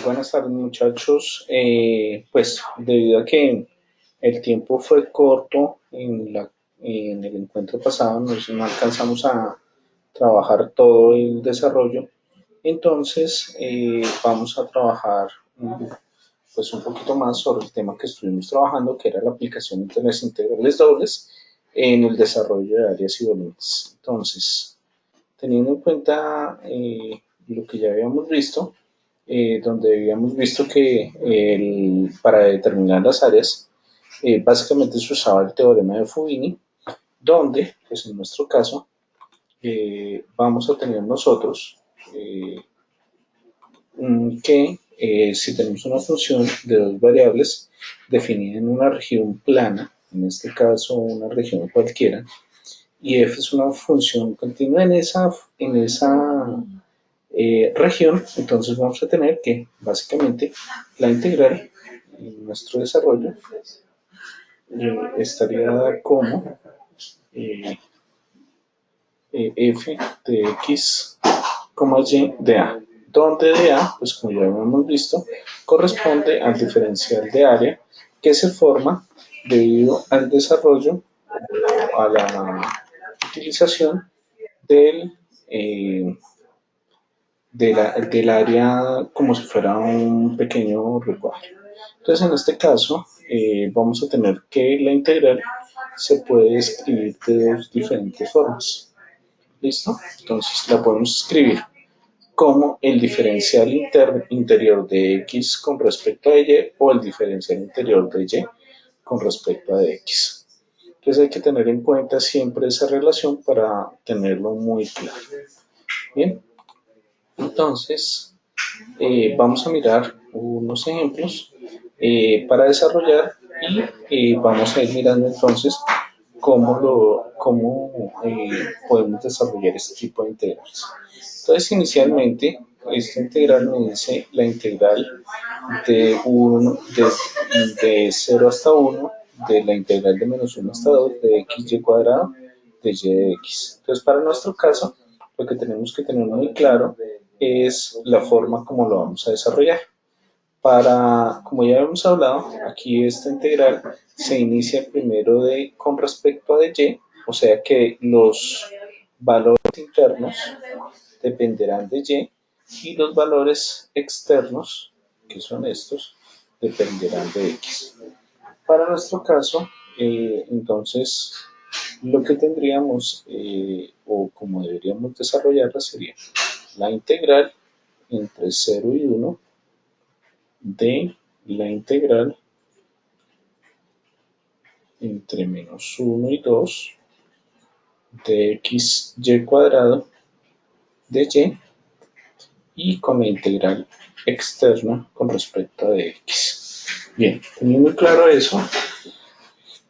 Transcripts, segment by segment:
Buenas tardes muchachos. Pues debido a que el tiempo fue corto en el encuentro pasado, no alcanzamos a trabajar todo el desarrollo. Entonces vamos a trabajar pues un poquito más sobre el tema que estuvimos trabajando, que era la aplicación de las integrales dobles en el desarrollo de áreas y volúmenes. Entonces, teniendo en cuenta lo que ya habíamos visto, donde habíamos visto que para determinar las áreas, básicamente se usaba el teorema de Fubini, donde, pues en nuestro caso, vamos a tener nosotros eh, que si tenemos una función de dos variables definida en una región plana, en este caso una región cualquiera, y f es una función continua en esa región, entonces vamos a tener que básicamente la integral en nuestro desarrollo estaría dada como eh, f de x, y de a, donde de a, pues como ya habíamos visto, corresponde al diferencial de área que se forma debido al desarrollo o a la utilización del, eh, del área como si fuera un pequeño recuadro. Entonces, en este caso, vamos a tener que la integral se puede escribir de dos diferentes formas. ¿Listo? Entonces, la podemos escribir como el diferencial interior de x con respecto a y o el diferencial interior de y con respecto a x. Entonces hay que tener en cuenta siempre esa relación para tenerlo muy claro. Bien, entonces vamos a mirar unos ejemplos para desarrollar y vamos a ir mirando entonces cómo podemos desarrollar este tipo de integrales. Entonces, inicialmente, esta integral me dice la integral de 0 hasta 1, de la integral de menos 1 hasta 2, de xy cuadrado, de y de x. Entonces, para nuestro caso, lo que tenemos que tener muy claro es la forma como lo vamos a desarrollar. Como ya hemos hablado, aquí esta integral se inicia primero con respecto a de y, o sea que los valores internos dependerán de y los valores externos, que son estos, dependerán de x. Para nuestro caso, entonces, lo que tendríamos o como deberíamos desarrollarla sería la integral entre 0 y 1 de la integral entre menos 1 y 2 de xy cuadrado de y con la integral externa con respecto a de x. Bien, teniendo muy claro eso,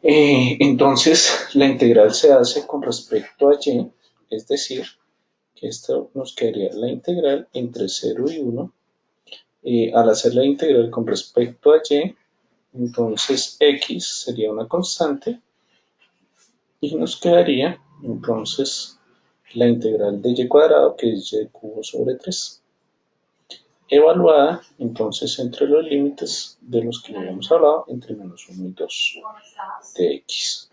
entonces la integral se hace con respecto a y, es decir, que esto nos quedaría la integral entre 0 y 1. Al hacer la integral con respecto a y, entonces x sería una constante y nos quedaría entonces la integral de y cuadrado, que es y cubo sobre 3, evaluada entonces entre los límites de los que ya habíamos hablado, entre menos 1 y 2 de x.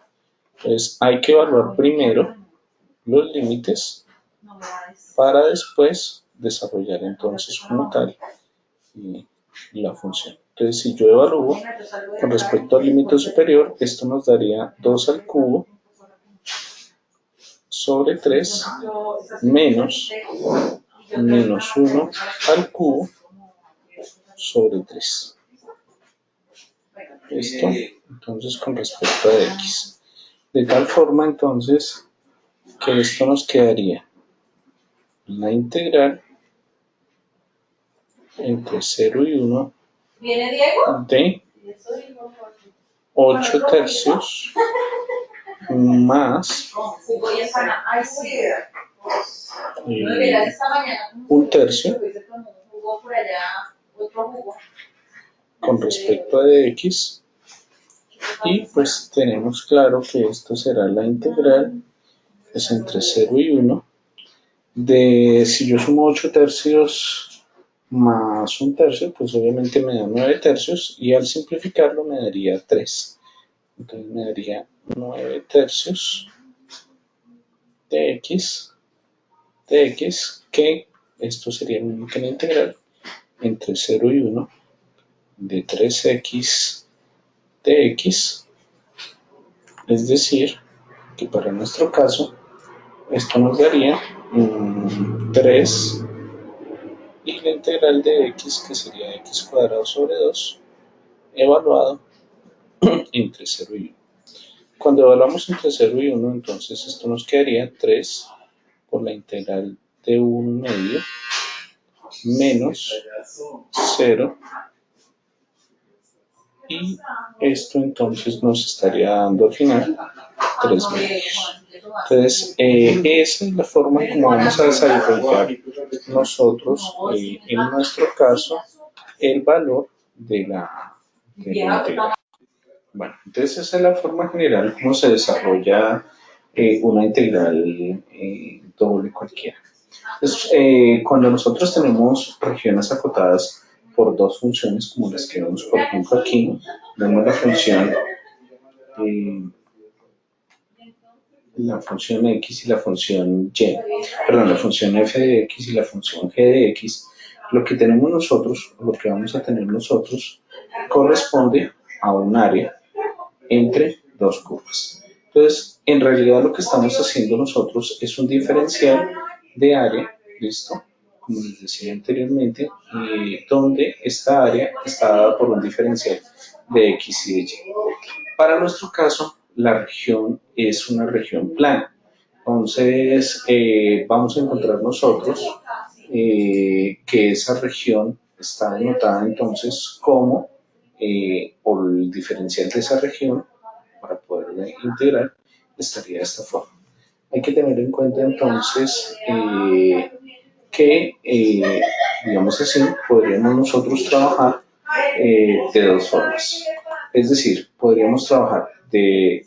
Entonces hay que evaluar primero los límites para después desarrollar entonces como tal la función. Entonces si yo evalúo con respecto al límite superior, esto nos daría 2 al cubo sobre 3 menos 1 al cubo sobre 3. Esto entonces con respecto a x. De tal forma entonces que esto nos quedaría la integral entre 0 y 1 de 8 tercios más un tercio con respecto a de x, y pues tenemos claro que esto será la integral es entre 0 y 1 de, si yo sumo 8 tercios más un tercio, pues obviamente me da 9 tercios y al simplificarlo me daría 3. Entonces me daría 9 tercios de x, que esto sería lo mismo que la integral entre 0 y 1 de 3x de x, es decir, que para nuestro caso esto nos daría 3 y la integral de x, que sería x cuadrado sobre 2, evaluado entre 0 y 1. Cuando evaluamos entre 0 y 1, entonces esto nos quedaría 3 por la integral de 1 medio menos 0, y esto entonces nos estaría dando al final 3 medios. Entonces, esa es la forma como vamos a desarrollar nosotros, en nuestro caso, el valor de la integral. Bueno, entonces esa es la forma general como se desarrolla una integral doble cualquiera. Entonces, cuando nosotros tenemos regiones acotadas por dos funciones, como las que vemos por ejemplo aquí, vemos eh, la función x y la función y, perdón, la función f de x y la función g de x, lo que tenemos nosotros, lo que vamos a tener nosotros, corresponde a un área entre dos curvas. Entonces, en realidad lo que estamos haciendo nosotros es un diferencial de área, ¿listo? Como les decía anteriormente, donde esta área está dada por un diferencial de x y de y. Para nuestro caso, la región es una región plana. Entonces, vamos a encontrar nosotros que esa región está denotada entonces como, o el diferencial de esa región, para poderla integrar, estaría de esta forma. Hay que tener en cuenta entonces que, digamos así, podríamos nosotros trabajar de dos formas. Es decir, podríamos trabajar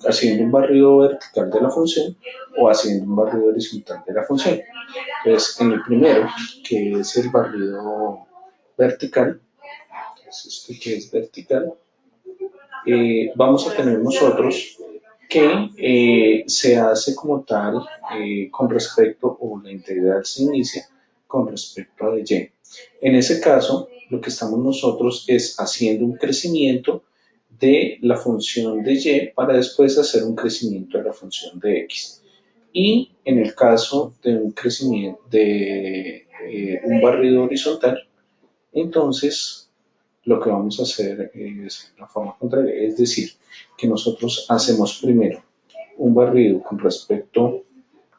haciendo un barrido vertical de la función o haciendo un barrido horizontal de la función. Entonces, en el primero, que es el barrido vertical, es este que es vertical, vamos a tener nosotros que se hace como tal con respecto, o la integral se inicia con respecto a de y. En ese caso, lo que estamos nosotros es haciendo un crecimiento de la función de y para después hacer un crecimiento de la función de x. Y en el caso de un crecimiento de un barrido horizontal, entonces lo que vamos a hacer es la forma contraria, es decir, que nosotros hacemos primero un barrido con respecto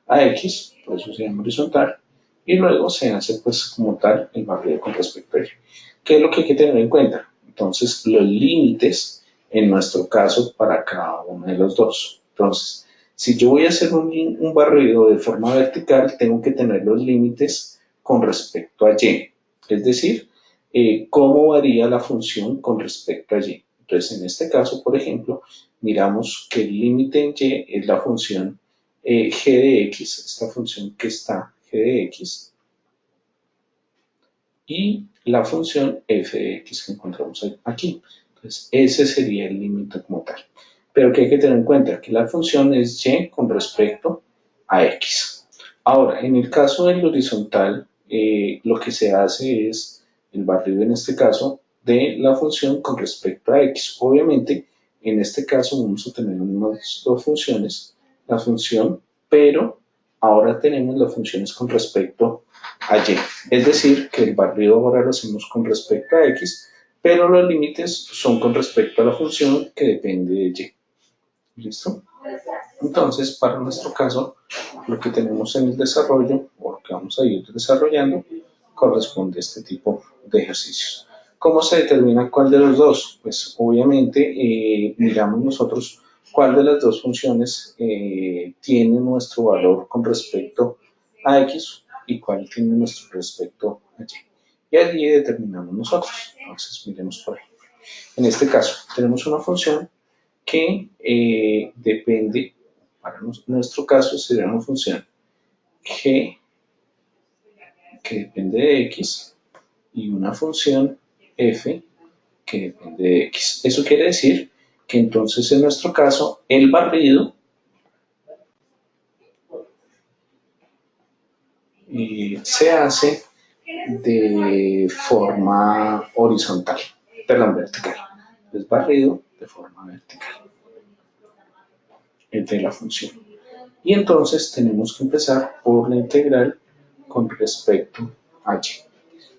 a X, por eso se llama horizontal, y luego se hace pues como tal el barrido con respecto a Y. ¿Qué es lo que hay que tener en cuenta? Entonces, los límites en nuestro caso para cada uno de los dos. Entonces, si yo voy a hacer un barrido de forma vertical, tengo que tener los límites con respecto a Y. Es decir, cómo varía la función con respecto a Y. Entonces, en este caso, por ejemplo, miramos que el límite en Y es la función g de x, esta función que está g de x, y la función f de x que encontramos aquí. Entonces, ese sería el límite como tal. Pero que hay que tener en cuenta que la función es y con respecto a x. Ahora, en el caso del horizontal, lo que se hace es el barrido en este caso de la función con respecto a x. Obviamente, en este caso vamos a tener unas dos funciones, la función, pero ahora tenemos las funciones con respecto a y. Es decir, que el barrido ahora lo hacemos con respecto a x, pero los límites son con respecto a la función que depende de y. ¿Listo? Entonces, para nuestro caso, lo que tenemos en el desarrollo, o lo que vamos a ir desarrollando, corresponde a este tipo de ejercicios. ¿Cómo se determina cuál de los dos? Pues obviamente miramos nosotros cuál de las dos funciones tiene nuestro valor con respecto a x y cuál tiene nuestro respecto a y. Y allí determinamos nosotros. Entonces, miremos por ejemplo. En este caso, tenemos una función que depende, para nuestro caso sería una función g que depende de x y una función f que depende de x. Eso quiere decir que entonces en nuestro caso el barrido se hace de forma horizontal, perdón, vertical. Es barrido de forma vertical de la función. Y entonces tenemos que empezar por la integral con respecto a y.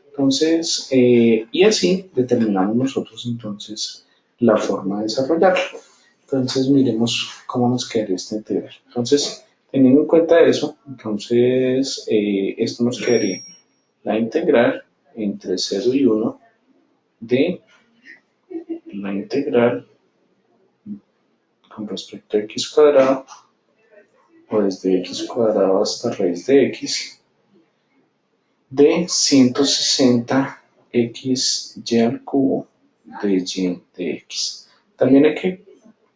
Entonces, y así determinamos nosotros entonces la forma de desarrollarlo. Entonces, miremos cómo nos quedaría esta integral. Entonces, teniendo en cuenta eso, entonces esto nos quedaría la integral entre 0 y 1 de la integral con respecto a x cuadrado o desde x cuadrado hasta raíz de x de 160 xy al cubo de y de x. También hay que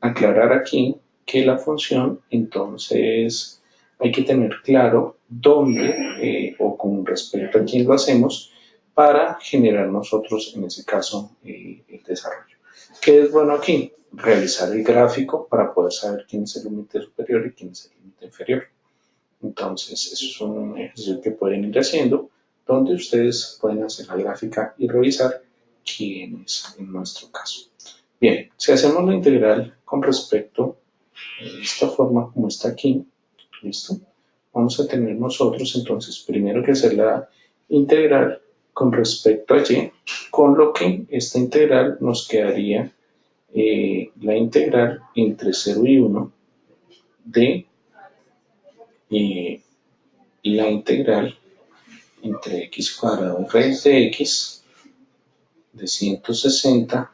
aclarar aquí que la función, entonces, hay que tener claro dónde o con respecto a quién lo hacemos para generar nosotros, en ese caso, el desarrollo. ¿Qué es bueno aquí? Realizar el gráfico para poder saber quién es el límite superior y quién es el límite inferior. Entonces, eso es un ejercicio que pueden ir haciendo, donde ustedes pueden hacer la gráfica y revisar quién es en nuestro caso. Bien, si hacemos la integral con respecto de esta forma como está aquí, ¿listo? Vamos a tener nosotros entonces primero que hacer la integral con respecto a y, con lo que esta integral nos quedaría la integral entre 0 y 1 de la integral entre x cuadrado raíz de x de 160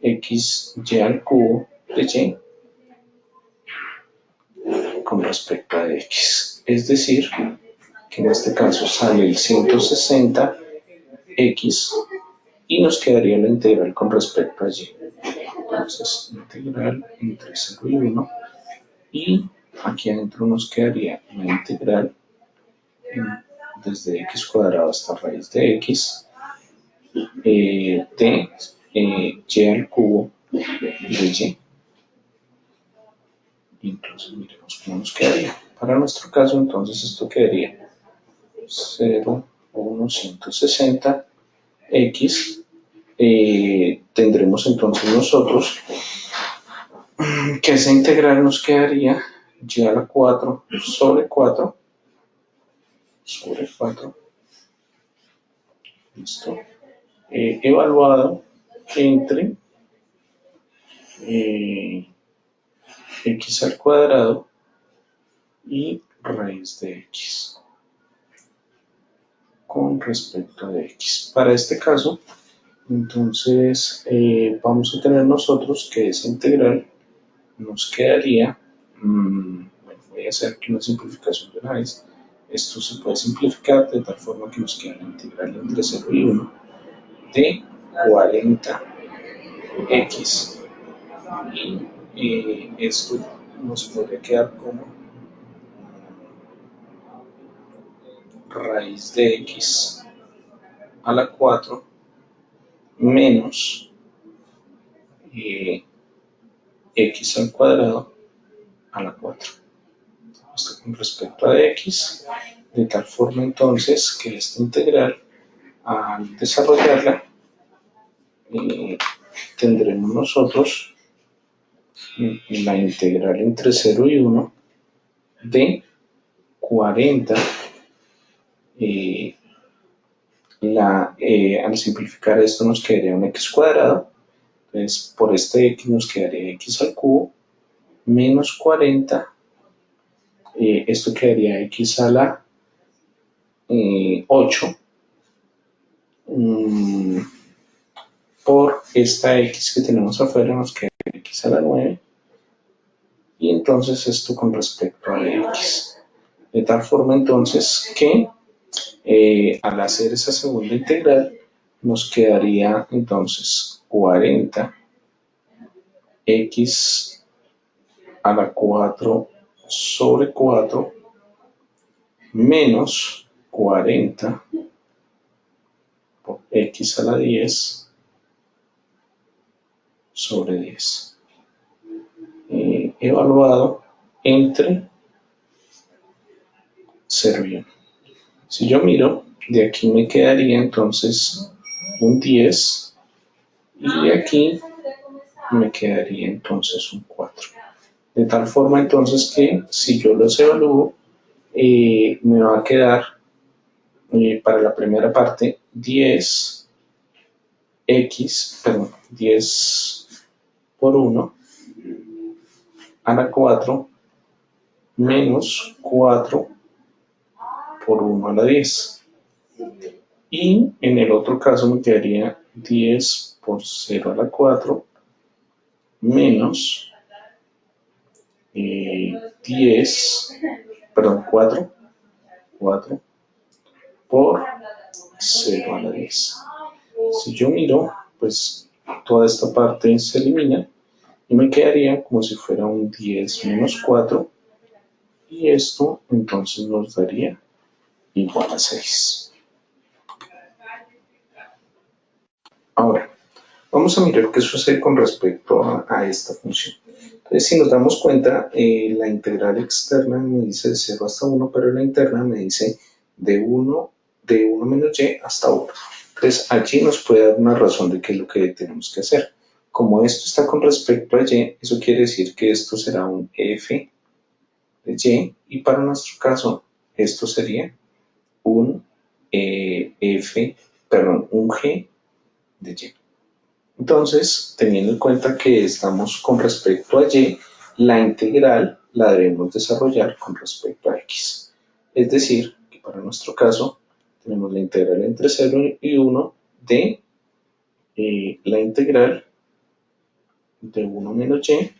xy al cubo de y con respecto a x. Es decir, que en este caso sale el 160x y nos quedaría la integral con respecto a y. Entonces, integral entre 0 y 1 y aquí adentro nos quedaría la integral desde x cuadrado hasta raíz de x de y al cubo de y. Y entonces miremos cómo nos quedaría. Para nuestro caso, entonces esto quedaría 0, 1, 160 x. Tendremos entonces nosotros que esa integral nos quedaría y a la 4 sobre 4 listo, evaluado entre x al cuadrado y raíz de x con respecto de x. Para este caso, entonces vamos a tener nosotros que esa integral nos quedaría, bueno, voy a hacer aquí una simplificación de una vez. Esto se puede simplificar de tal forma que nos queda la integral entre 0 y 1 de 40x y esto nos podría quedar como raíz de x a la 4 menos x al cuadrado a la 4. Esto con respecto a x, de tal forma entonces que esta integral, al desarrollarla, tendremos nosotros la integral entre 0 y 1 de 40, al simplificar esto nos quedaría un x cuadrado, entonces por este x nos quedaría x al cubo menos 40, esto quedaría x a la 8 por esta x que tenemos afuera nos queda x a la 9 y entonces esto con respecto a x. De tal forma entonces que al hacer esa segunda integral nos quedaría entonces 40 x a la 4 sobre 4 menos 40 por x a la 10 sobre 10, evaluado entre 0 y 1. Si yo miro, de aquí me quedaría entonces un 10 y de aquí me quedaría entonces un 4. De tal forma entonces que si yo los evalúo, me va a quedar para la primera parte 10 perdón, 10 por 1 a la 4 menos 4 por 1 a la 10. Y en el otro caso me quedaría 10 por 0 a la 4 menos 10, perdón, 4 por 0 a la 10. Si yo miro, pues toda esta parte se elimina y me quedaría como si fuera un 10 menos 4 y esto entonces nos daría igual a 6. Ahora, vamos a mirar qué sucede con respecto a esta función. Entonces, si nos damos cuenta, la integral externa me dice de 0 hasta 1, pero la interna me dice de 1 menos y hasta 1. Entonces, allí nos puede dar una razón de qué es lo que tenemos que hacer. Como esto está con respecto a y, eso quiere decir que esto será un f de y para nuestro caso, esto sería un un g de y. Entonces, teniendo en cuenta que estamos con respecto a y, la integral la debemos desarrollar con respecto a x. Es decir, que para nuestro caso tenemos la integral entre 0 y 1 de la integral de 1 menos y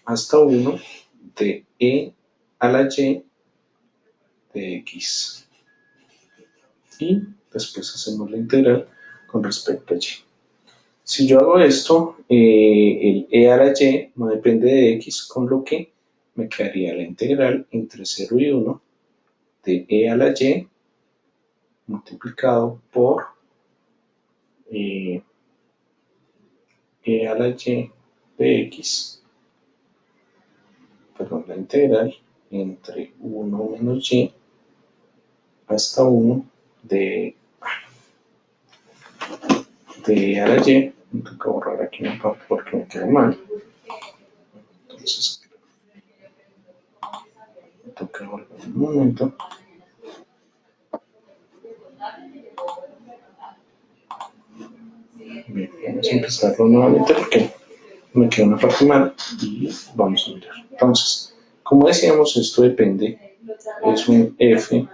hasta 1 de e a la y de x. Y después hacemos la integral con respecto a y. Si yo hago esto, el e a la y no depende de x, con lo que me quedaría la integral entre 0 y 1 de e a la y multiplicado por e a la y de x, perdón, la integral entre 1 menos y hasta 1 de e a la y. Me toca borrar aquí una parte porque me queda mal. Entonces, me toca borrar un momento. Bien, vamos a empezarlo nuevamente porque me queda una parte mal y vamos a mirar. Entonces, como decíamos, esto depende, es un f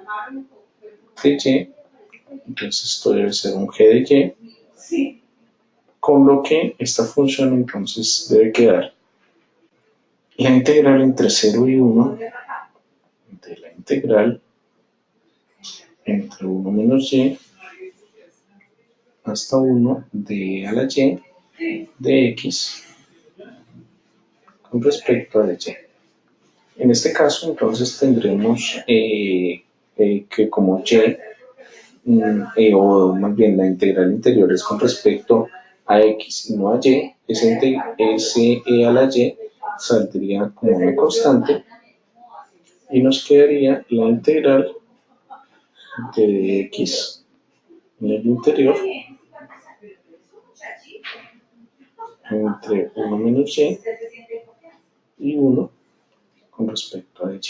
de y, entonces esto debe ser un g de y, con lo que esta función entonces debe quedar la integral entre 0 y 1 de la integral entre 1 menos y hasta 1 de a la y de x con respecto a la y. En este caso, entonces tendremos que como y, o más bien la integral interior es con respecto a x y no a y, ese e a la y saldría como una constante y nos quedaría la integral de x en el interior entre 1 menos y 1 con respecto a y.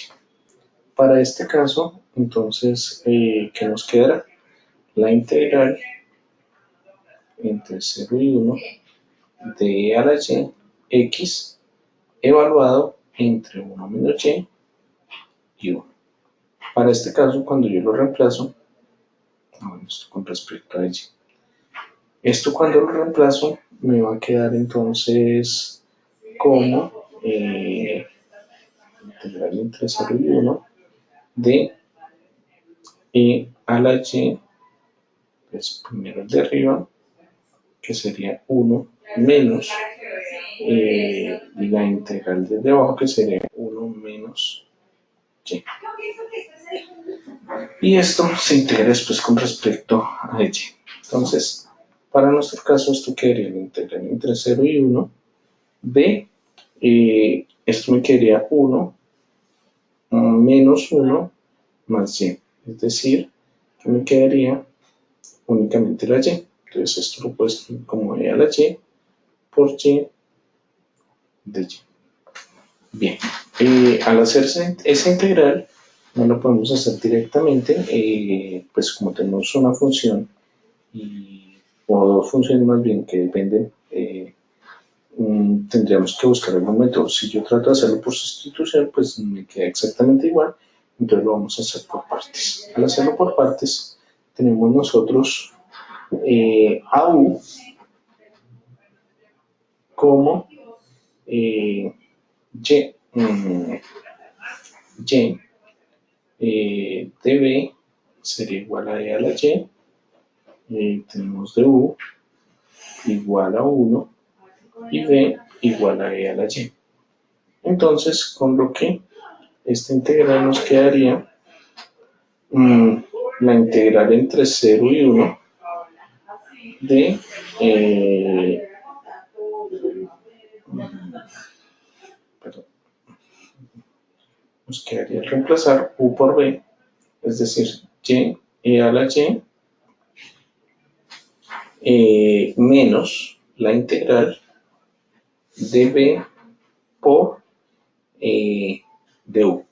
Para este caso, entonces, ¿qué nos quedará? La integral entre 0 y 1 de e a la y x evaluado entre 1 menos y 1. Para este caso, cuando yo lo reemplazo, esto con respecto a y. Esto cuando lo reemplazo me va a quedar entonces como integral entre 0 y 1 de e a la y, pues primero el de arriba, que sería 1 menos la integral desde abajo, que sería 1 menos y. Y esto se integra después con respecto a y. Entonces, para nuestro caso, esto quedaría la integral entre 0 y 1 de, esto me quedaría 1 menos 1 más y. Es decir, que me quedaría únicamente la y. Entonces, esto lo puedo escribir como e a la y por y de y. Bien, al hacerse esa integral, no lo podemos hacer directamente, pues como tenemos una función o dos funciones más bien que dependen, tendríamos que buscar el momento. Si yo trato de hacerlo por sustitución, pues me queda exactamente igual, entonces lo vamos a hacer por partes. Al hacerlo por partes, tenemos nosotros AU como y, y db sería igual a e a la y, tenemos du igual a 1 y b igual a e a la y. Entonces, con lo que esta integral nos quedaría la integral entre 0 y 1 de, perdón, nos quedaría reemplazar u por b, es decir, y e a la y menos la integral de b por du.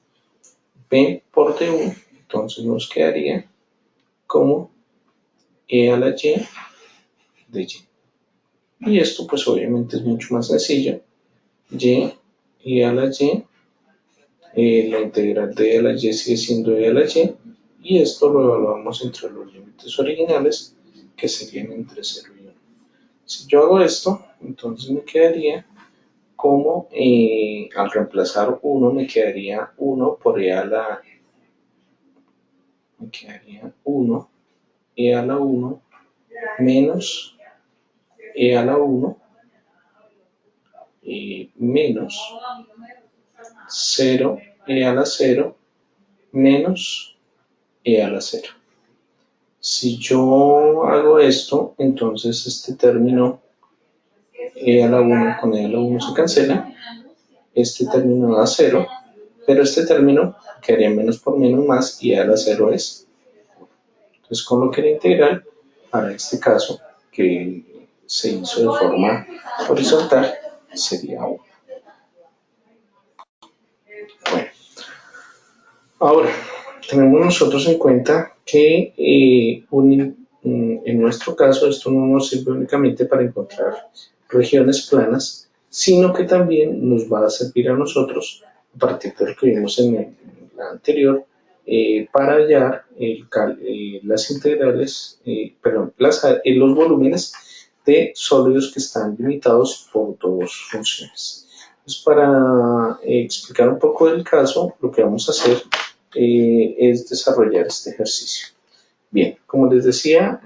B por du, entonces nos quedaría como e a la y de y. Y esto pues obviamente es mucho más sencillo. Y a la y, la integral de e a la y sigue siendo e a la y, y esto lo evaluamos entre los límites originales, que serían entre 0 y 1. Si yo hago esto, entonces me quedaría como, al reemplazar 1, me quedaría 1 por e a la, me quedaría 1 e a la 1 menos e a la 1 menos 0 e a la 0 menos e a la 0. Si yo hago esto, entonces este término e a la 1 con e a la 1 se cancela, este término da 0, pero este término quedaría menos por menos más y e a la 0 es. Entonces, con lo que la integral, para este caso, que se hizo de forma horizontal, sería 1. Bueno, ahora, tenemos nosotros en cuenta que en nuestro caso esto no nos sirve únicamente para encontrar regiones planas, sino que también nos va a servir a nosotros, a partir de lo que vimos en la anterior, para hallar las integrales, perdón, los volúmenes de sólidos que están limitados por dos funciones. Entonces, para explicar un poco del caso, lo que vamos a hacer es desarrollar este ejercicio. Bien, como les decía,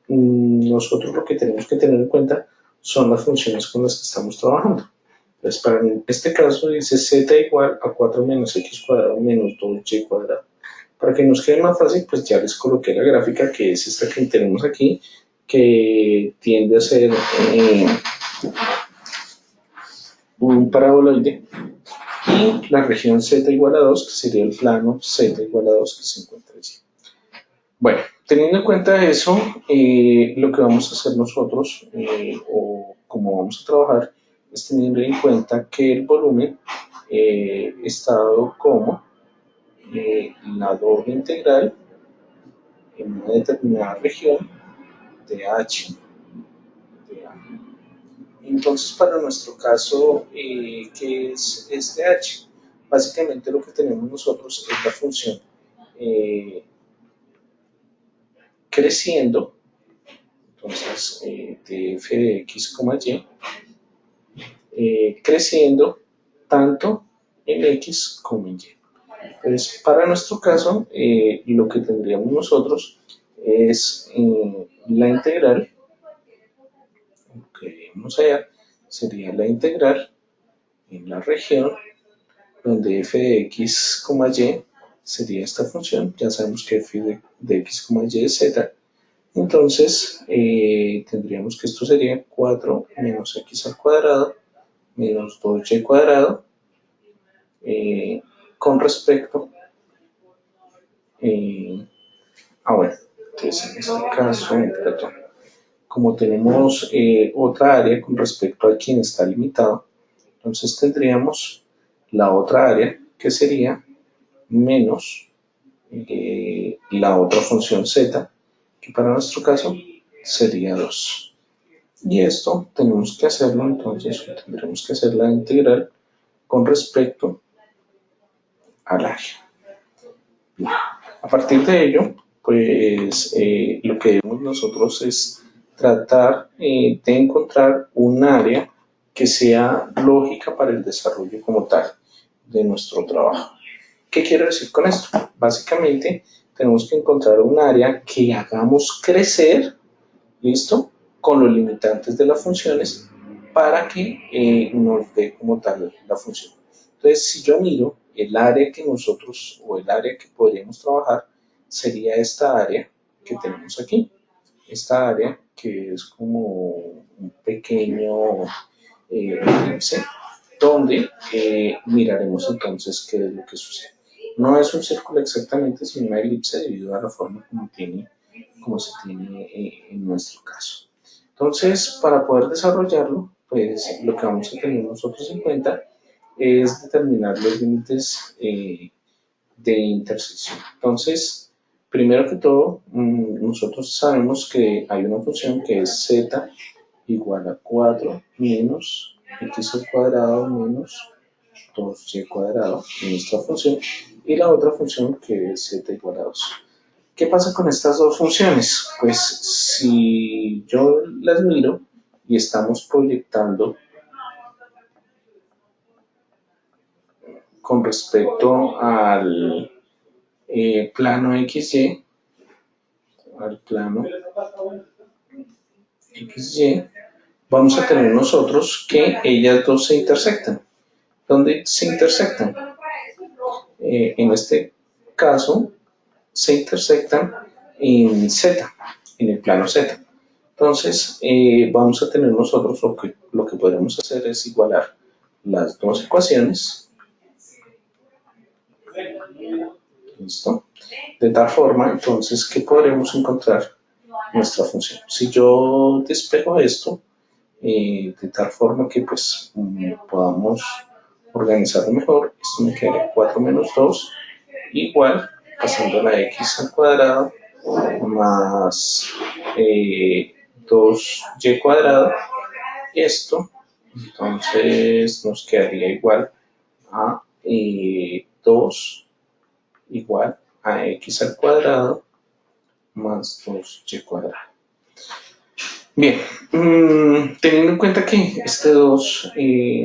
nosotros lo que tenemos que tener en cuenta son las funciones con las que estamos trabajando. Entonces, para este caso dice z igual a 4 menos x cuadrado menos 2y cuadrado. Para que nos quede más fácil, pues ya les coloqué la gráfica, que es esta que tenemos aquí, que tiende a ser un paraboloide, y la región z igual a 2, que sería el plano z igual a 2 que se encuentra allí. Bueno, teniendo en cuenta eso, lo que vamos a hacer nosotros, o como vamos a trabajar, es teniendo en cuenta que el volumen está dado como la doble integral en una determinada región de H de A. Entonces, para nuestro caso, ¿qué es este H? Básicamente lo que tenemos nosotros es la función creciendo, entonces de f de x, y, creciendo tanto en x como en y. Entonces, para nuestro caso, lo que tendríamos nosotros es la integral, lo que vamos a hallar sería la integral en la región donde f de x, y sería esta función. Ya sabemos que f de x, y es z. Entonces, tendríamos que esto sería 4 menos x al cuadrado menos 2y cuadrado con respecto bueno, entonces en este caso, perdón, como tenemos otra área con respecto a quien está limitado, entonces tendríamos la otra área que sería menos la otra función z, que para nuestro caso sería 2. Y esto tenemos que hacerlo, entonces tendremos que hacer la integral con respecto al área. Bien. A partir de ello, pues lo que debemos nosotros es tratar de encontrar un área que sea lógica para el desarrollo como tal de nuestro trabajo. ¿Qué quiero decir con esto? Básicamente, tenemos que encontrar un área que hagamos crecer, ¿listo? Con los limitantes de las funciones para que nos dé como tal la función. Entonces, si yo miro el área que nosotros, o el área que podríamos trabajar, sería esta área que tenemos aquí. Esta área que es como un pequeño elipse, donde miraremos entonces qué es lo que sucede. No es un círculo exactamente, sino una elipse debido a la forma como se tiene en nuestro caso. Entonces, para poder desarrollarlo, pues lo que vamos a tener nosotros en cuenta es determinar los límites de intersección. Entonces, primero que todo, nosotros sabemos que hay una función que es z igual a 4 menos x al cuadrado menos 2y cuadrado en nuestra función, y la otra función que es z igual a 2. ¿Qué pasa con estas dos funciones? Pues si yo las miro y estamos proyectando con respecto al plano XY, al plano XY, vamos a tener nosotros que ellas dos se intersectan. ¿Dónde se intersectan? En este caso, se intersectan en Z, en el plano Z. Entonces, vamos a tener nosotros lo que podemos hacer es igualar las dos ecuaciones. ¿Listo? De tal forma, entonces, que podremos encontrar nuestra función. Si yo despejo esto, de tal forma que pues podamos organizarlo mejor, esto me queda 4 menos 2 igual, pasando la x al cuadrado más 2y cuadrado. Esto entonces nos quedaría igual a 2 igual a x al cuadrado más 2y cuadrado. Bien, teniendo en cuenta que este 2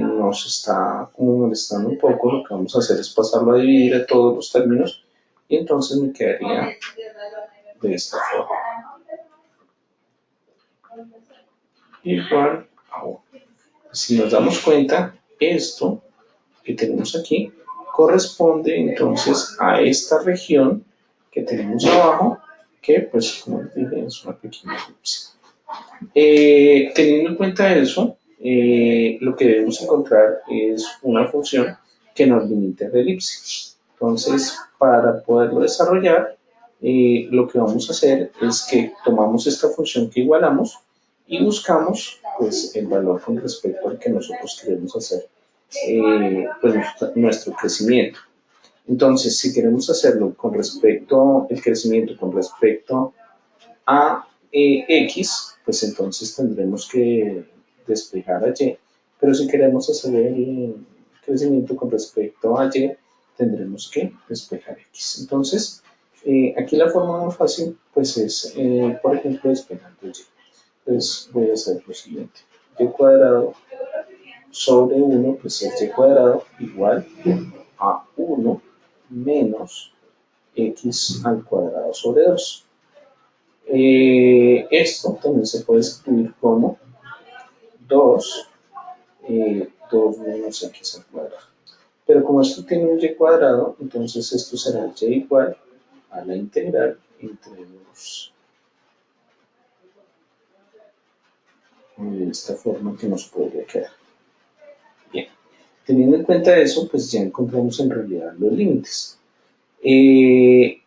nos está como molestando un poco, lo que vamos a hacer es pasarlo a dividir a todos los términos y entonces me quedaría de esta forma. Igual a 1. Si nos damos cuenta, esto que tenemos aquí corresponde entonces a esta región que tenemos abajo, que pues como les dije es una pequeña elipse. Teniendo en cuenta eso, lo que debemos encontrar es una función que nos limite la elipse. Entonces, para poderlo desarrollar, lo que vamos a hacer es que tomamos esta función que igualamos y buscamos pues, el valor con respecto al que nosotros queremos hacer pues, nuestro crecimiento. Entonces, si queremos hacerlo con respecto, el crecimiento con respecto a X, pues entonces tendremos que despejar a Y, pero si queremos hacer el crecimiento con respecto a Y, tendremos que despejar X. Entonces, aquí la forma más fácil, pues es, por ejemplo, despejando Y. Entonces, voy a hacer lo siguiente. Y cuadrado sobre 1, pues es Y cuadrado igual a 1 menos X al cuadrado sobre 2. Esto también se puede escribir como 2 menos x al cuadrado. Pero como esto tiene un y cuadrado, entonces esto será y igual a la integral entre 2. De esta forma que nos podría quedar. Bien, teniendo en cuenta eso, pues ya encontramos en realidad los límites. ¿Qué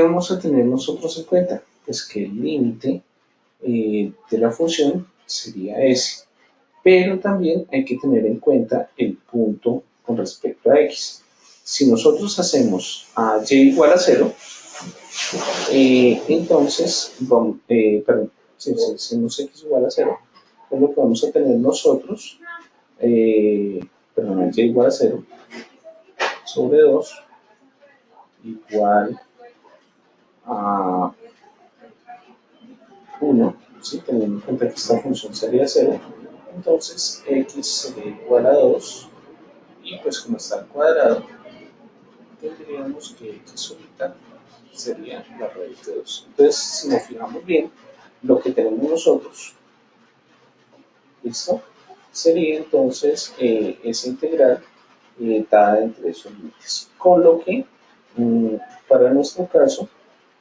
vamos a tener nosotros en cuenta? Pues que el límite de la función sería ese. Pero también hay que tener en cuenta el punto con respecto a x. Si nosotros hacemos a y igual a 0, entonces, perdón, si hacemos x igual a 0, pues lo que vamos a tener nosotros, perdón, y igual a 0 sobre 2 igual a 1, ¿sí? Teniendo en cuenta que esta función sería 0, entonces x sería igual a 2 y pues como está al cuadrado, tendríamos que x ahorita sería la raíz de 2. Entonces, si nos fijamos bien, lo que tenemos nosotros, ¿listo? Sería entonces esa integral dada entre esos límites. Con lo que, para nuestro caso,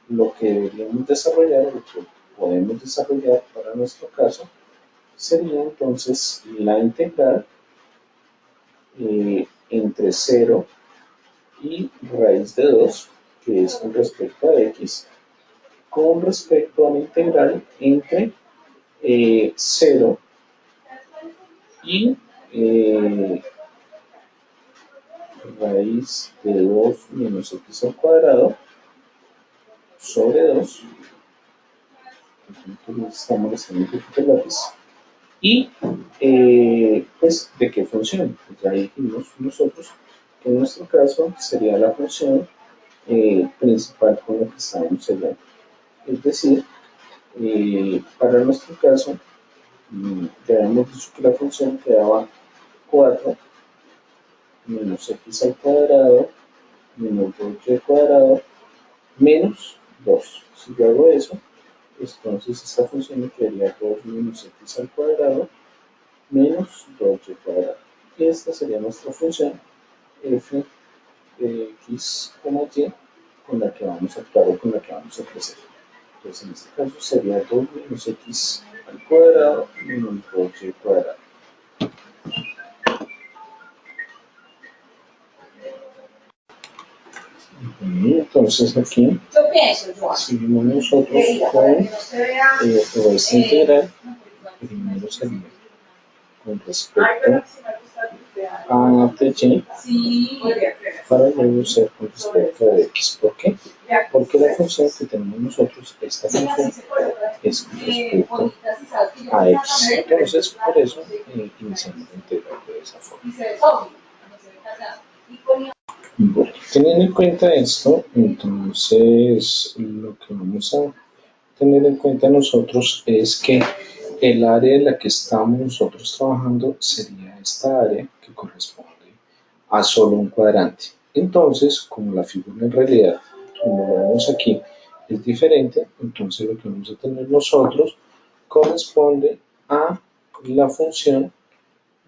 lo que deberíamos desarrollar, o lo que podemos desarrollar para nuestro caso, sería entonces la integral entre 0 y raíz de 2, que es con respecto a x, con respecto a la integral entre 0 y raíz de 2 menos x al cuadrado sobre 2. Estamos haciendo un poquito el lápiz. Y pues, ¿de qué función? Pues ya dijimos nosotros que en nuestro caso sería la función principal con la que estamos hablando. Es decir, para nuestro caso, ya hemos dicho que la función quedaba 4 menos x al cuadrado menos 2y cuadrado menos 2. Si yo hago eso, entonces esta función me quedaría 2 menos x al cuadrado menos 2y cuadrado. Y esta sería nuestra función f de x, y con la que vamos a actuar o con la que vamos a crecer. Entonces en este caso sería 2 menos x al cuadrado menos 2y cuadrado. Y entonces aquí seguimos nosotros con esta integral. Primero sería con respecto a TY para luego ser con respecto a X. ¿Por qué? Porque la función que tenemos nosotros, esta función, es con respecto a X. Entonces, por eso iniciamos la integral de esa forma. Bueno, teniendo en cuenta esto, entonces lo que vamos a tener en cuenta nosotros es que el área en la que estamos nosotros trabajando sería esta área que corresponde a solo un cuadrante. Entonces, como la figura en realidad, como lo vemos aquí, es diferente, entonces lo que vamos a tener nosotros corresponde a la función,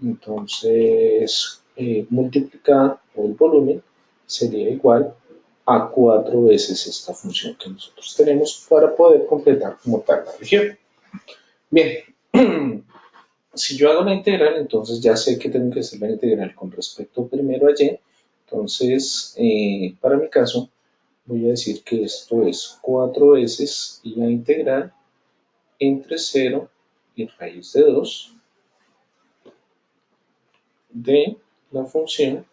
entonces multiplicada por el volumen sería igual a 4 veces esta función que nosotros tenemos para poder completar como tal la región. Bien, si yo hago la integral, entonces ya sé que tengo que hacer la integral con respecto primero a y. Entonces, para mi caso, voy a decir que esto es 4 veces la integral entre 0 y raíz de 2 de la función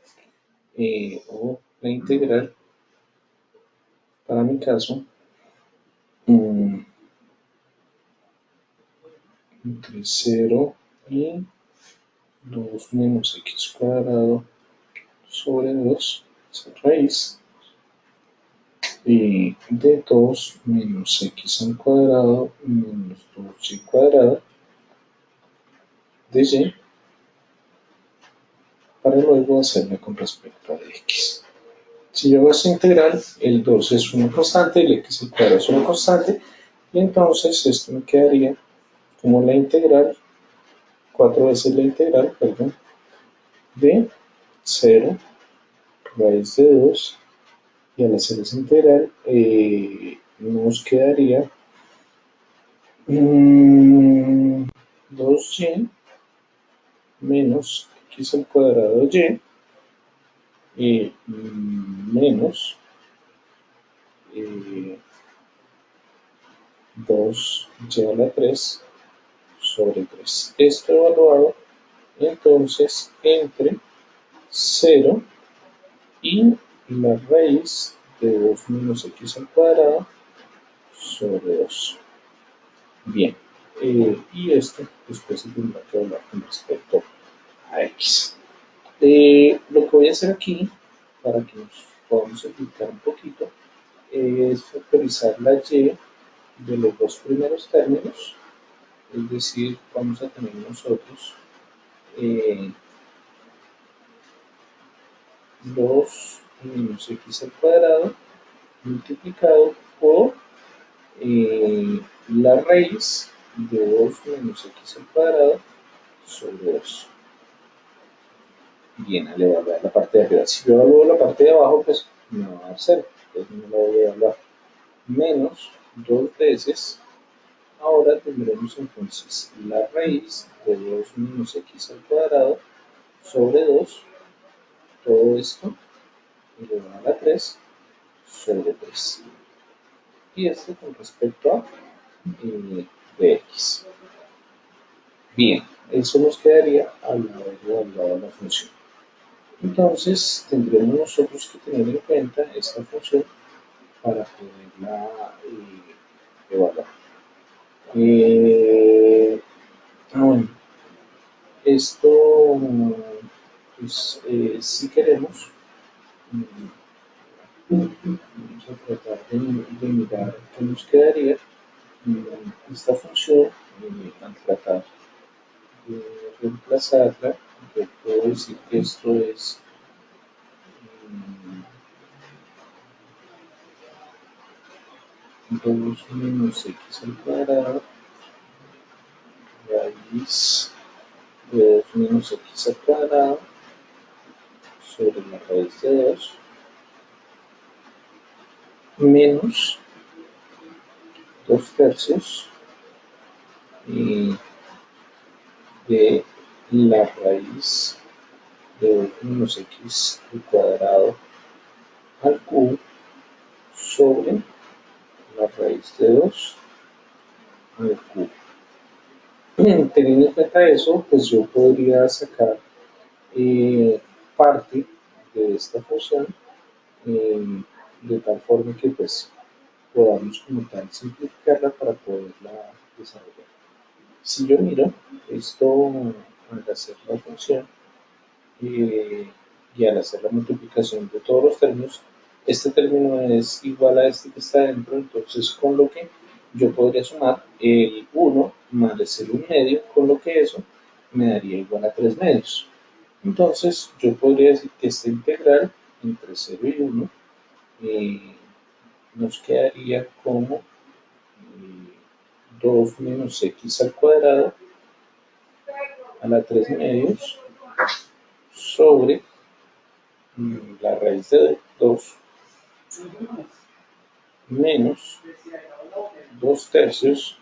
o la integral, para mi caso, entre 0 y 2 menos x cuadrado sobre 2, esa raíz, y de 2 menos x al cuadrado menos 2y cuadrado de y, para luego hacerla con respecto a x. Si yo hago esta integral, el 2 es una constante, el x al cuadrado es una constante, y entonces esto me quedaría como la integral, 4 veces la integral, perdón, de 0 raíz de 2 y al hacer esa integral nos quedaría 2y menos x al cuadrado y menos 2y a la 3 sobre 3. Esto evaluado entonces entre 0 y la raíz de 2 menos x al cuadrado sobre 2. Bien, y esto después se tendrá que hablar con respecto a x. Lo que voy a hacer aquí, para que nos podamos explicar un poquito, es factorizar la y de los dos primeros términos, es decir, vamos a tener nosotros 2 menos x al cuadrado multiplicado por la raíz de 2 menos x al cuadrado sobre 2. Bien, al evaluar la parte de arriba. Si yo evalúo la parte de abajo, pues me va a dar 0. Entonces no la voy a evaluar. Menos 2 veces. Ahora tendremos entonces la raíz de 2 menos x al cuadrado sobre 2. Todo esto elevado a la 3 sobre 3. Y esto con respecto a de x. Bien, eso nos quedaría al haber evaluado la función. Entonces tendremos nosotros que tener en cuenta esta función para poderla evaluar. Bueno, esto, pues, si queremos, vamos a tratar de mirar qué nos quedaría esta función al tratar de reemplazarla. Yo puedo decir que esto es 2 menos x al cuadrado raíz de 2 menos x al cuadrado sobre la raíz de 2 menos 2 tercios de la raíz de 2 menos x al cuadrado al cubo sobre la raíz de 2 al cubo. Teniendo en cuenta eso, pues yo podría sacar parte de esta función de tal forma que pues podamos como tal simplificarla para poderla desarrollar. Si yo miro esto al hacer la función y al hacer la multiplicación de todos los términos, este término es igual a este que está dentro, entonces con lo que yo podría sumar el 1 más el 1 medio, con lo que eso me daría igual a 3 medios. Entonces yo podría decir que esta integral entre 0 y 1 nos quedaría como 2 menos x al cuadrado a la 3 medios sobre la raíz de 2 menos 2 tercios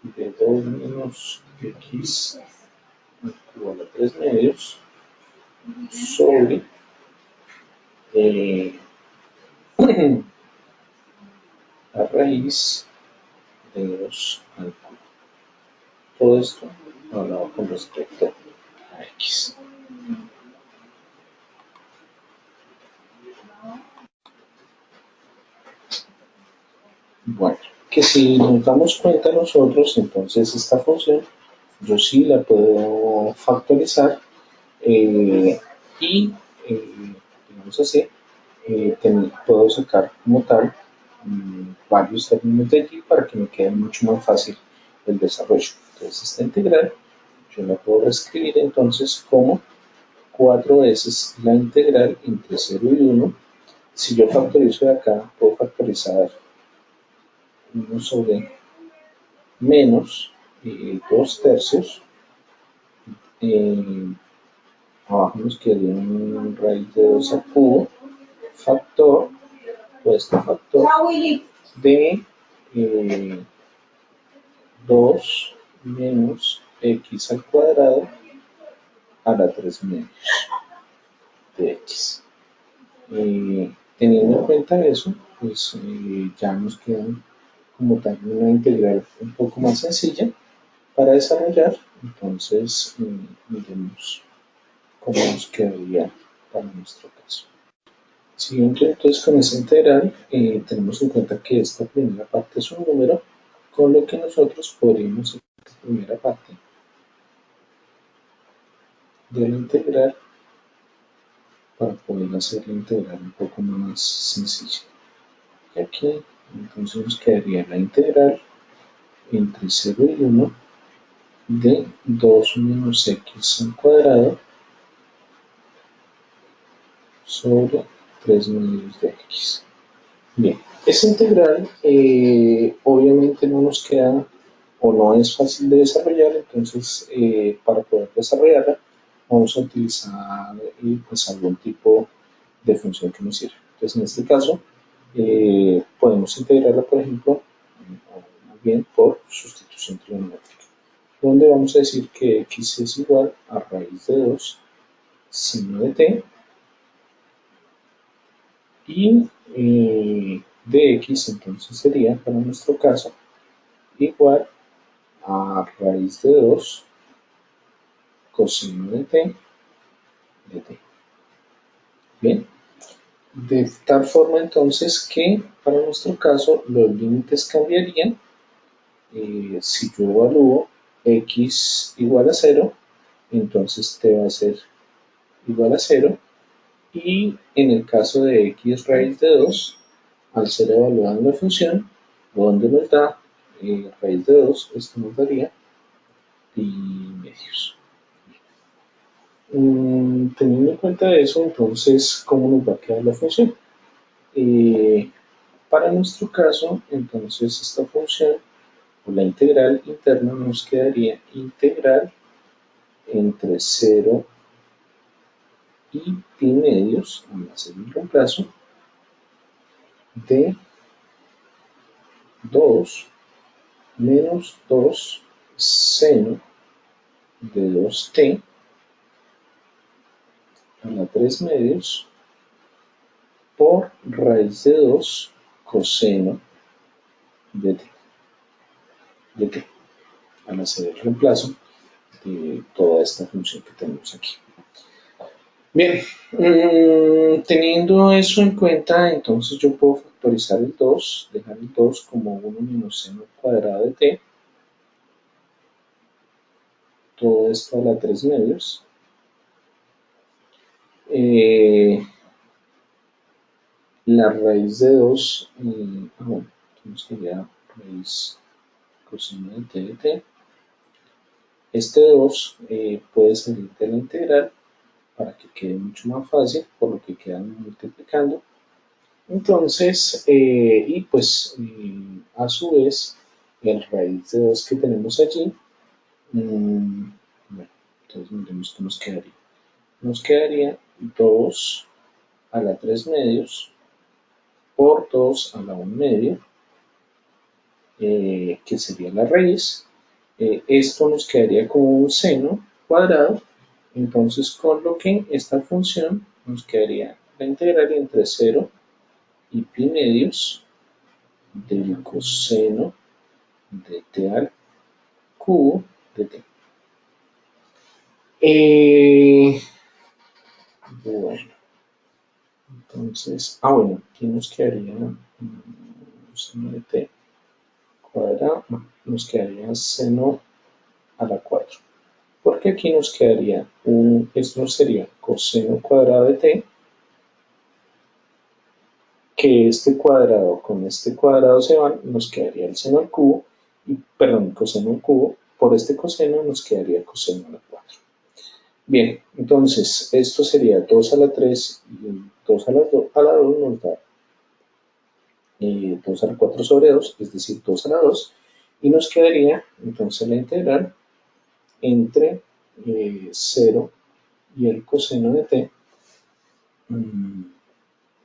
de 2 menos x igual a 3 medios sobre la raíz de 2 al cubo. Todo esto hablado con respecto a x. Bueno, que si nos damos cuenta nosotros, entonces esta función yo sí la puedo factorizar y, digamos así, puedo sacar como tal varios términos de allí para que me quede mucho más fácil el desarrollo. Entonces esta integral yo la puedo reescribir entonces como 4 veces la integral entre 0 y 1. Si yo factorizo de acá, puedo factorizar 1 sobre menos 2 tercios abajo nos quedaría un raíz de 2 al cubo, factor, pues este factor de 2 menos x al cuadrado a la 3 medios de x. Teniendo en cuenta eso, pues ya nos queda como tal una integral un poco más sencilla para desarrollar. Entonces, miremos cómo nos quedaría para nuestro caso. Siguiente, entonces con esta integral tenemos en cuenta que esta primera parte es un número, con lo que nosotros podríamos hacer esta primera parte de la integral para poder hacer la integral un poco más sencilla. Y aquí entonces nos quedaría la integral entre 0 y 1 de 2 menos x al cuadrado sobre 3 medios de x. Bien, esa integral obviamente no nos queda o no es fácil de desarrollar, entonces para poder desarrollarla vamos a utilizar pues algún tipo de función que nos sirva. Entonces en este caso podemos integrarla, por ejemplo, o más bien por sustitución trigonométrica, donde vamos a decir que x es igual a raíz de 2 seno de t y de x entonces sería para nuestro caso igual a raíz de 2 coseno de t de t. Bien, de tal forma entonces que para nuestro caso los límites cambiarían. Si yo evalúo x igual a 0, entonces t va a ser igual a 0. Y en el caso de x raíz de 2, al ser evaluada en la función, donde nos da raíz de 2, esto nos daría pi medios. Teniendo en cuenta eso, entonces, ¿cómo nos va a quedar la función? Para nuestro caso, entonces, esta función, o la integral interna, nos quedaría integral entre 0 y pi medios, al hacer el reemplazo, de 2 menos 2 seno de 2t a la 3 medios por raíz de 2 coseno de t, al hacer el reemplazo de toda esta función que tenemos aquí. Bien, teniendo eso en cuenta, entonces yo puedo factorizar el 2, dejar el 2 como 1 menos seno cuadrado de t, todo esto a la 3 medios. La raíz de 2, bueno, tenemos que ya raíz coseno de t de t. Este 2 puede salir de la integral para que quede mucho más fácil, por lo que quedan multiplicando. Entonces, y pues a su vez, el raíz de 2 que tenemos allí, bueno, entonces miremos qué nos quedaría. Nos quedaría 2 a la 3 medios por 2 a la 1 medio, que sería la raíz. Esto nos quedaría como un seno cuadrado, entonces con lo que esta función nos quedaría la integral entre 0 y pi medios del coseno de t al cubo de t. Bueno, entonces, bueno, aquí nos quedaría seno de t cuadrado, nos quedaría seno a la 4. Porque aquí nos quedaría esto sería coseno cuadrado de t, que este cuadrado con este cuadrado se van, nos quedaría el seno al cubo, y, perdón, coseno al cubo, por este coseno nos quedaría coseno a la 4. Bien, entonces esto sería 2 a la 3 y 2 a la 2 nos da 2 a la 4 sobre 2, es decir, 2 a la 2, y nos quedaría entonces la integral entre 0 y el coseno de t,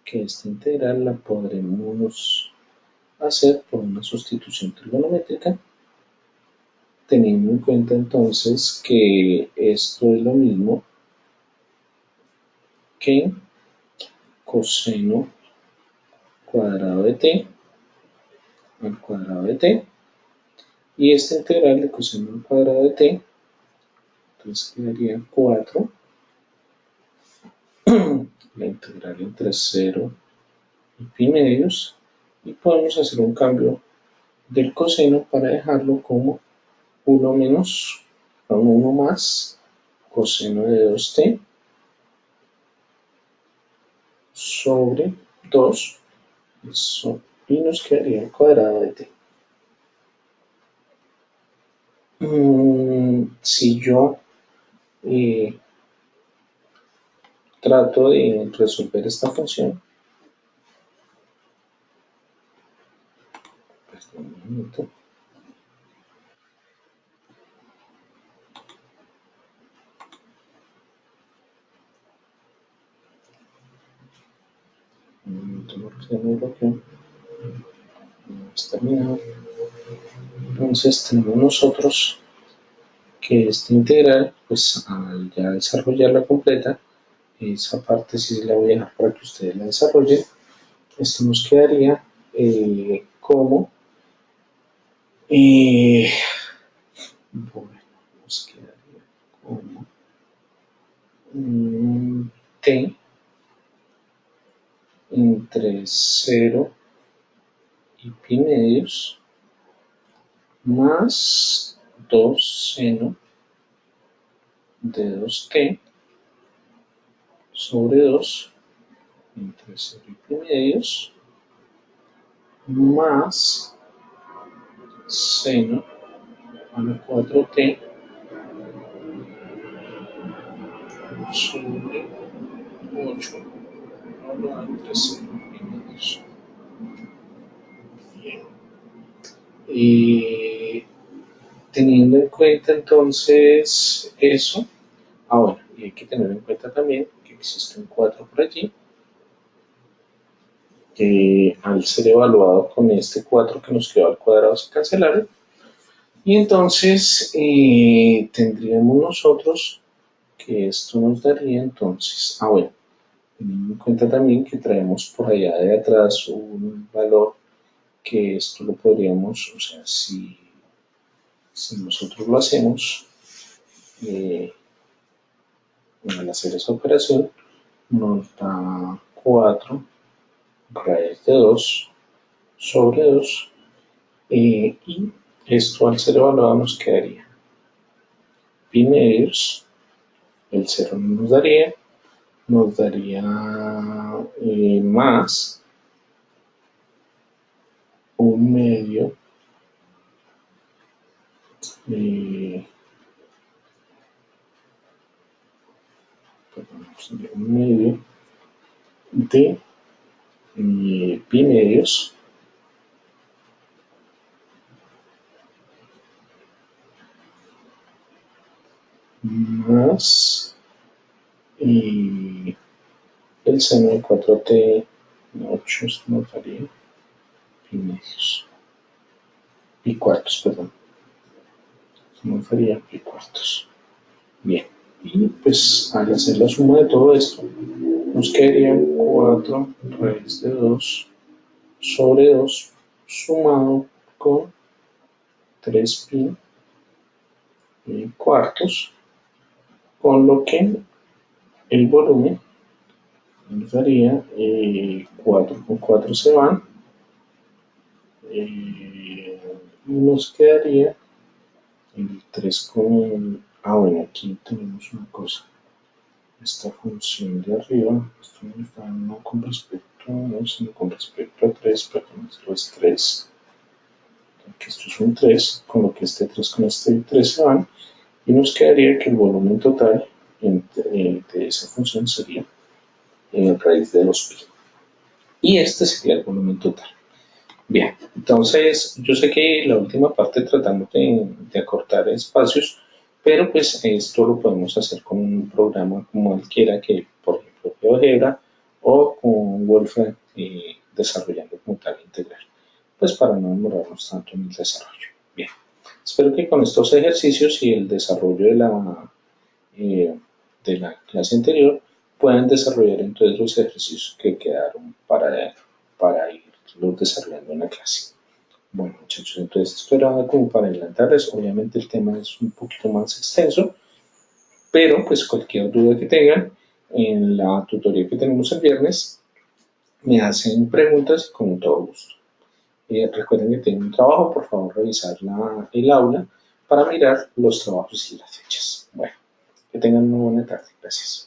que esta integral la podremos hacer por una sustitución trigonométrica, teniendo en cuenta entonces que esto es lo mismo que coseno cuadrado de t al cuadrado de t, y esta integral de coseno al cuadrado de t, entonces quedaría 4, la integral entre 0 y pi medios, y podemos hacer un cambio del coseno para dejarlo como 1 menos, 1 más coseno de 2t sobre 2, eso, y nos quedaría el cuadrado de t. Si yo trato de resolver esta función, perdón, un minuto, porque se me bloqueó, no está terminado. Entonces tenemos nosotros que esta integral, pues al ya desarrollarla completa, esa parte sí la voy a dejar para que ustedes la desarrollen. Esto nos quedaría como, bueno, nos quedaría como t entre 0 y pi medios más 2 seno de 2t sobre 2 entre 0 y pi medios más seno a la 4t sobre 8 a la entre 0 y pi medios. Bien. Teniendo en cuenta entonces eso, bueno, y hay que tener en cuenta también que existe un 4 por allí, que al ser evaluado con este 4 que nos quedó al cuadrado se cancelaron, y entonces tendríamos nosotros que esto nos daría entonces, bueno, teniendo en cuenta también que traemos por allá de atrás un valor que esto lo podríamos, o sea, si nosotros lo hacemos, al hacer esa operación, nos da 4 raíz de 2 sobre 2, y esto al ser evaluado nos quedaría pi medios, el 0 no nos daría más 1 medio, eh, perdón, 1 medio de pi medios más el seno de 4t, 8 nos daría pi medios, pi cuartos, perdón, nos daría pi cuartos. Bien, y pues al hacer la suma de todo esto, nos quedarían 4 raíz de 2 sobre 2 sumado con 3 pi cuartos, con lo que el volumen nos daría 4 con 4 se van, y nos quedaría el 3 con, bueno, aquí tenemos una cosa, esta función de arriba, esto no está no con respecto a 1, sino con respecto a 3, perdón, esto es 3, que esto es un 3, con lo que este 3 con este 3 se van, y nos quedaría que el volumen total de esa función sería raíz de 2pi. Y este sería el volumen total. Bien, entonces yo sé que la última parte tratamos de acortar espacios, Pero pues esto lo podemos hacer con un programa como cualquiera que, por ejemplo, GeoGebra o con Wolfram desarrollando como tal integral. Pues para no demorarnos tanto en el desarrollo. Bien, espero que con estos ejercicios y el desarrollo eh, de la clase anterior puedan desarrollar entonces los ejercicios que quedaron para irlos desarrollando en la clase. Bueno, muchachos, entonces esto era como para adelantarles. Obviamente el tema es un poquito más extenso, pero pues cualquier duda que tengan en la tutoría que tenemos el viernes, me hacen preguntas y con todo gusto. Recuerden que tienen un trabajo, por favor revisar el aula para mirar los trabajos y las fechas. Bueno, que tengan una buena tarde. Gracias.